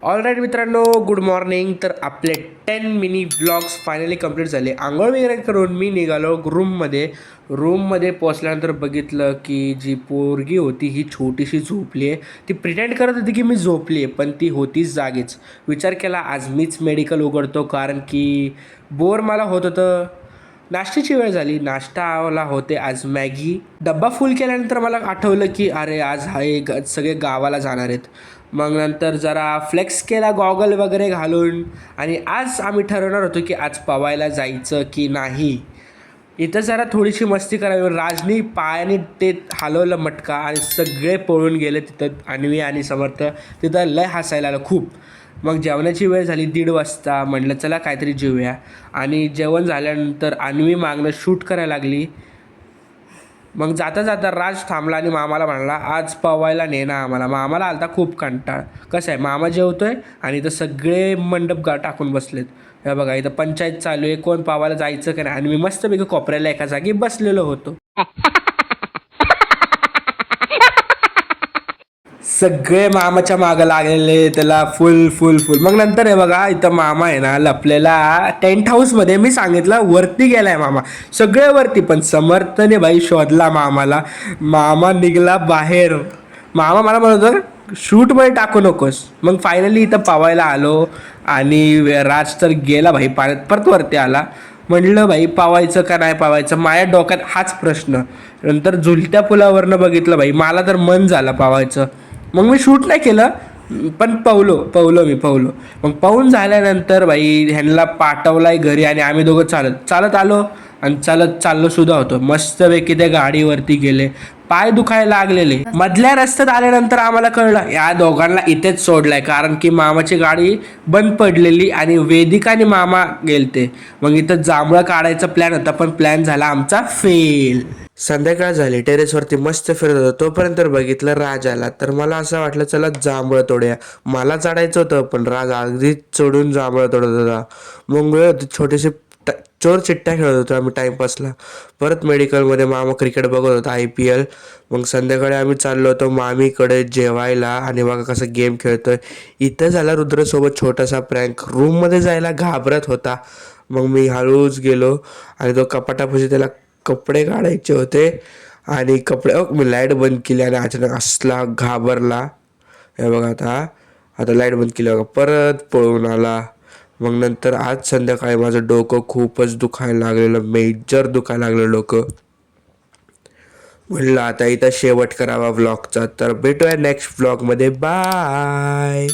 All right मित्रांनो, good morning. तर आपले 10 मिनी व्लॉग्स फायनली कंप्लीट झाले. आंघोळ वगैरे करून मी निघालो रूममध्ये पोचल्यानंतर बघितलं की जी पोरगी होती ही छोटीशी झोपली आहे. ती प्रिटेंड करत होती की मी झोपली आहे, पण ती होतीच जागीच. विचार केला आज मीच मेडिकल उघडतो, कारण की बोर मला होत होतं. नाश्त्याची वेळ झाली. नाश्ताला होते आज मॅगी. डब्बा फुल केल्यानंतर मला आठवलं की अरे आज सगळे गावाला जाणार आहेत. मग नंतर जरा फ्लेक्स केला गॉगल वगैरे घालून, आणि आज आम्ही ठरवणार होतो की आज पवायला जायचं की नाही. इथं जरा थोडीशी मस्ती करावी. राजनी पायाने ते हलवलं मटका आणि सगळे पळून गेले तिथं. अन्वी आणि समर्थ तिथं लय हसायला आलं खूप. मग जेवणाची वेळ झाली 1:30 वाजता. म्हटलं चला काहीतरी जेवूया. आणि जेवण झाल्यानंतर अन्वी मागणं शूट करायला लागली. मग जाता जाता राज थांबला आणि मामाला म्हणाला आज पवायला ने ना आम्हाला. मामाला आलता खूप कंटाळ. कसं आहे, मामा जेवतोय आणि इथं सगळे मंडप टाकून बसलेत. हे बघा इथं पंचायत चालू आहे, कोण पावायला जायचं का नाही. आणि मी मस्तपैकी कोपऱ्याला एका जागी बसलेलो होतो. सगळे मामाच्या मागं लागलेले त्याला फुल फुल फुल. मग नंतर हे बघा इथं मामा आहे ना लपलेला टेंट हाऊसमध्ये. मी सांगितलं वरती गेलाय मामा, सगळे वरती, पण समर्थने भाई शोधला मामाला. मामा निघला बाहेर. मामा मला म्हणत होता शूटमध्ये टाकू नकोस. मग फायनली इथं पावायला आलो आणि राज तर गेला भाई पाण्यात, परत वरती आला. म्हणलं भाई पावायचं का नाही पावायचं, माझ्या डोक्यात हाच प्रश्न. नंतर झुलत्या पुलावरनं बघितलं भाई, मला तर मन झालं पावायचं. मग मी शूट नाही केलं, पण पवलो. मग पाहून झाल्यानंतर भाई ह्यांना पाठवलाय घरी आणि आम्ही दोघं चालत आलो आणि चाललो सुद्धा होतो. मस्तपैकी त्या गाडीवरती गेले. पाय दुखायला लागलेले. मधल्या रस्त्यात आल्यानंतर आम्हाला कळलं या दोघांना इथेच सोडलाय, कारण की मामाची गाडी बंद पडलेली आणि वेदिका आणि मामा गेलते. मग इथं जांभळं काढायचा प्लॅन होता, पण प्लॅन झाला आमचा फेल. संध्याकाळ झाली. टेरेसवरती मस्त फिरत होतो, तोपर्यंत बघितलं राज आला. तर मला असं वाटलं चला जांभळं तोडूया. मला चढायचं होतं, पण राज अगदी चढून जांभळं तोडत होता. मग वेळ होती, छोटेसे चोर चिट्ट्या खेळत होतो आम्ही टाईमपासला. परत मेडिकलमध्ये मामा क्रिकेट बघत होता IPL. मग संध्याकाळी आम्ही चाललो होतो मामीकडे जेवायला, आणि बघा कसं गेम खेळतोय. इथं झाला रुद्रसोबत छोटासा प्रँक. रूममध्ये जायला घाबरत होता. मग मी हळूच गेलो आणि तो कपाटापाशी त्याला कपडे काढायचे होते, आणि मी लाईट बंद केली आणि अचानक असला घाबरला. हे बघा आता लाईट बंद केली बघा, परत पळून आला. मग नंतर आज संध्याकाळी माझं डोकं खूपच दुखायला लागलेलं, मेजर दुखायला लागलं डोकं. म्हणलं आता इथं शेवट करावा व्लॉगचा. तर भेटूया नेक्स्ट व्लॉगमध्ये. बाय.